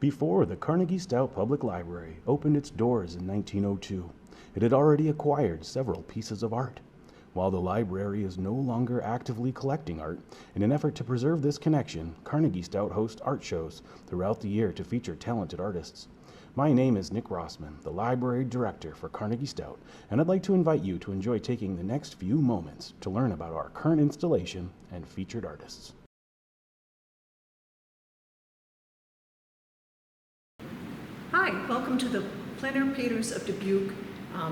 Before the Carnegie-Stout Public Library opened its doors in 1902, it had already acquired several pieces of art. While the library is no longer actively collecting art, in an effort to preserve this connection, Carnegie-Stout hosts art shows throughout the year to feature talented artists. My name is Nick Rossman, the Library Director for Carnegie-Stout, and I'd like to invite you to enjoy taking the next few moments to learn about our current installation and featured artists. Hi, welcome to the Plein Painters of Dubuque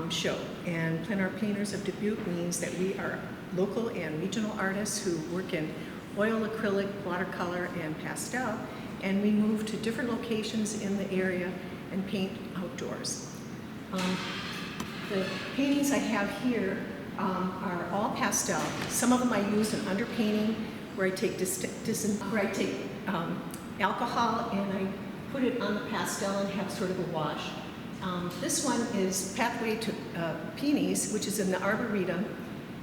show. And Plein Painters of Dubuque means that we are local and regional artists who work in oil, acrylic, watercolor, and pastel. And we move to different locations in the area and paint outdoors. The paintings I have here are all pastel. Some of them I use in underpainting, where I take alcohol and I put it on the pastel and have sort of a wash. This one is Pathway to Peonies, which is in the Arboretum.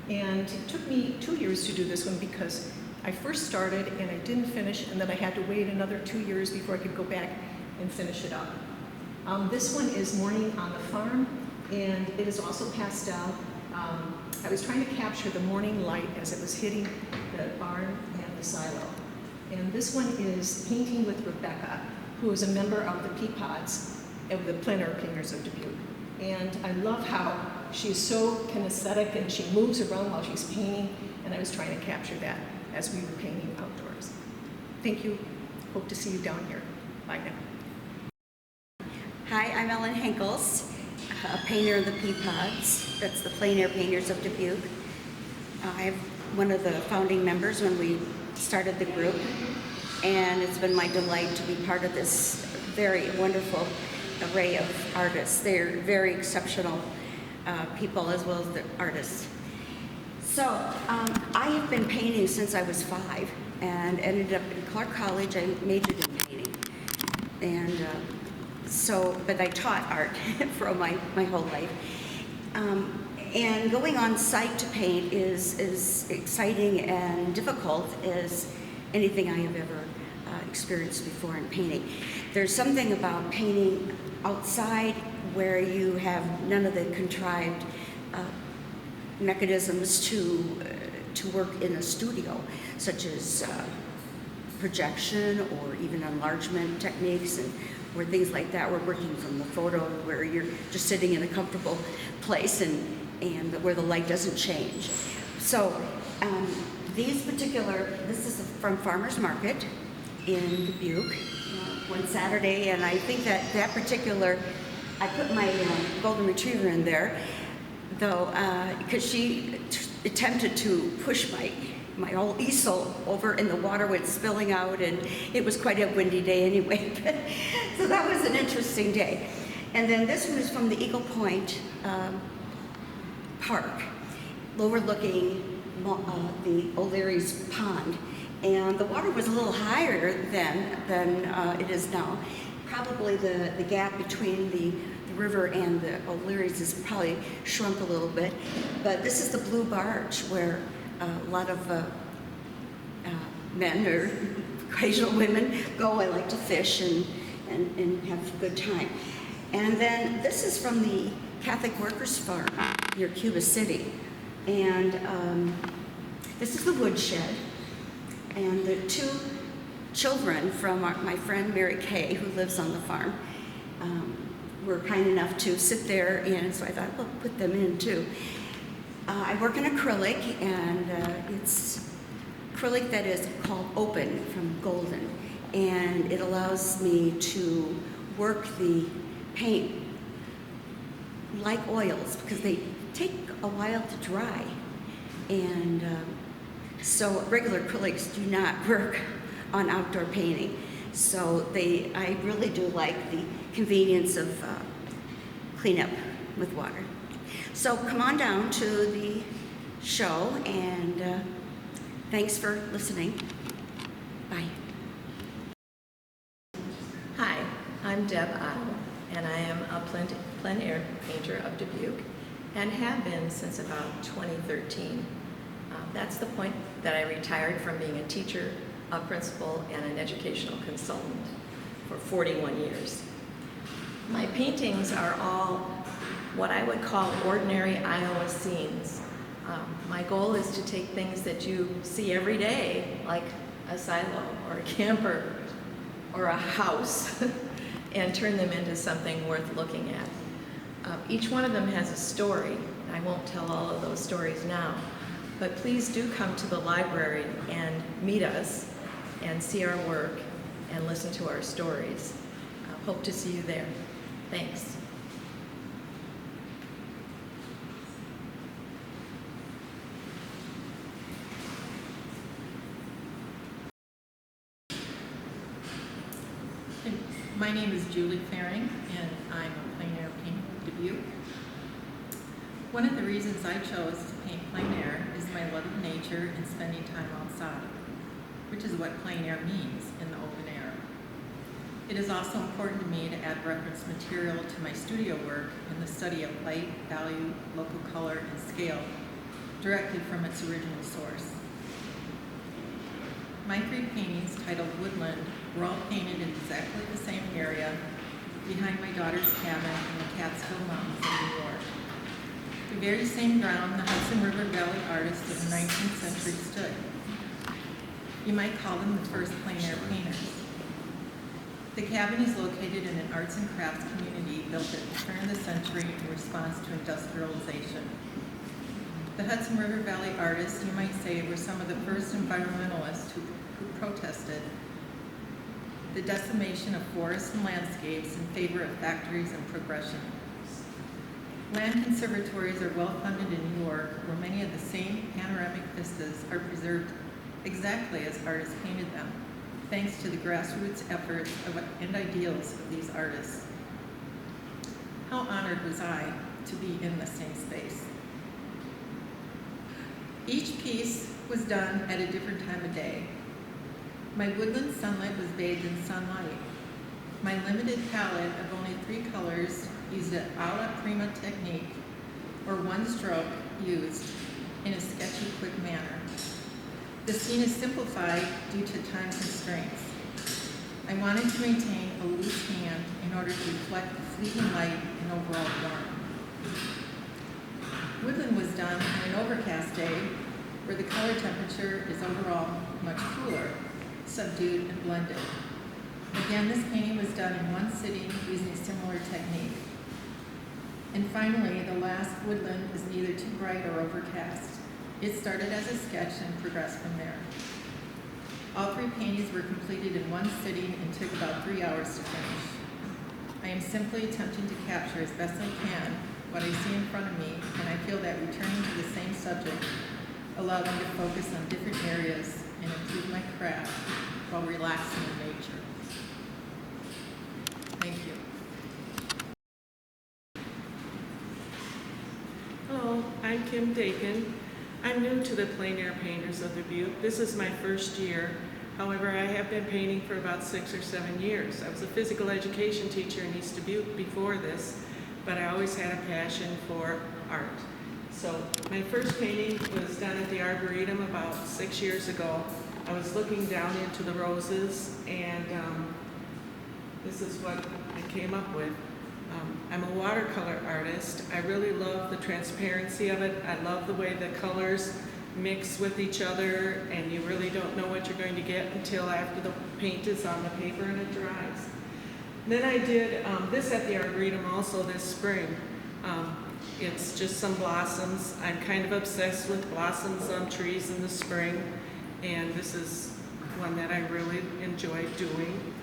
And it took me 2 years to do this one because I first started and I didn't finish, and then I had to wait another 2 years before I could go back and finish it up. This one is Morning on the Farm, and it is also pastel. I was trying to capture the morning light as it was hitting the barn and the silo. And this one is Painting with Rebecca, who is a member of the Peapods of the Plein Painters of Dubuque. And I love how she's so kinesthetic and she moves around while she's painting, and I was trying to capture that as we were painting outdoors. Thank you. Hope to see you down here. Bye now. Hi, I'm Ellen Henkels, a painter of the Peapods. That's the Plein Painters of Dubuque. I'm one of the founding members when we started the group, and it's been my delight to be part of this very wonderful array of artists. They're very exceptional people as well as the artists. So I have been painting since I was 5 and ended up in Clark College. I majored in painting, and but I taught art for my whole life. And going on site to paint is exciting and difficult as anything I have ever experienced before in painting. There's something about painting outside where you have none of the contrived mechanisms to work in a studio, such as projection or even enlargement techniques, and where things like that. We're working from the photo where you're just sitting in a comfortable place and where the light doesn't change. So this is from Farmer's Market in Dubuque one Saturday, and I think that particular, I put my golden retriever in there, though, because she attempted to push my old easel over, and the water went spilling out, and it was quite a windy day anyway. So that was an interesting day. And then this one is from the Eagle Point Park, overlooking the O'Leary's Pond. And the water was a little higher than it is now. Probably the gap between the river and the O'Leary's has probably shrunk a little bit. But this is the Blue Barge, where a lot of men or occasional women go. I like to fish and have a good time. And then this is from the Catholic Workers Farm near Cuba City. And this is the woodshed. And the 2 children from my friend Mary Kay, who lives on the farm, were kind enough to sit there, and so I thought, well, put them in too. I work in acrylic, and it's acrylic that is called Open from Golden, and it allows me to work the paint like oils because they take a while to dry. And so regular acrylics do not work on outdoor painting. So I really do like the convenience of cleanup with water. So come on down to the show, and thanks for listening. Bye. Hi, I'm Deb Otwa, and I am a plein air painter of Dubuque, and have been since about 2013. That's the point that I retired from being a teacher, a principal, and an educational consultant. for 41 years. My paintings are all what I would call ordinary Iowa scenes. My goal is to take things that you see every day, like a silo or a camper or a house, and turn them into something worth looking at. Each one of them has a story. I won't tell all of those stories now, but please do come to the library and meet us and see our work and listen to our stories. Hope to see you there. Thanks. My name is Julie Faring, and I'm a plein air painter of Dubuque. One of the reasons I chose to paint plein air is my love of nature and spending time outside, which is what plein air means in the open air. It is also important to me to add reference material to my studio work in the study of light, value, local color, and scale directly from its original source. My 3 paintings, titled Woodland, were all painted in exactly the same area behind my daughter's cabin in the Catskill Mountains of New York. The very same ground the Hudson River Valley artists of the 19th century stood. You might call them the first plein air painters. The cabin is located in an arts and crafts community built at the turn of the century in response to industrialization. The Hudson River Valley artists, you might say, were some of the first environmentalists who protested the decimation of forests and landscapes in favor of factories and progression. Land conservatories are well funded in New York, where many of the same panoramic vistas are preserved exactly as artists painted them, thanks to the grassroots efforts and ideals of these artists. How honored was I to be in the same space. Each piece was done at a different time of day. My woodland sunlight was bathed in sunlight. My limited palette of only 3 colors used an alla prima technique, or one stroke used in a sketchy, quick manner. The scene is simplified due to time constraints. I wanted to maintain a loose hand in order to reflect the fleeting light and overall warmth. Woodland was done on an overcast day where the color temperature is overall much cooler, subdued and blended. Again, this painting was done in one sitting using a similar technique. And finally, the last Woodland is neither too bright or overcast. It started as a sketch and progressed from there. All 3 paintings were completed in one sitting and took about 3 hours to finish. I am simply attempting to capture as best I can what I see in front of me, and I feel that returning to the same subject allowed me to focus on different areas and improve my craft while relaxing in nature. Thank you. Hello, I'm Kim Dakin. I'm new to the plein air painters of Dubuque. This is my first year. However, I have been painting for about 6 or 7 years. I was a physical education teacher in East Dubuque before this, but I always had a passion for art. So my first painting was done at the Arboretum about 6 years ago. I was looking down into the roses, and this is what I came up with. I'm a watercolor artist. I really love the transparency of it. I love the way the colors mix with each other, and you really don't know what you're going to get until after the paint is on the paper and it dries. Then I did this at the Arboretum also this spring. It's just some blossoms. I'm kind of obsessed with blossoms on trees in the spring, and this is one that I really enjoyed doing.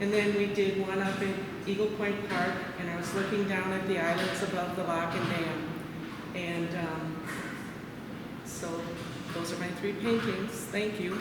And then we did one up in Eagle Point Park, and I was looking down at the islands above the lock and dam. And so those are my 3 paintings. Thank you.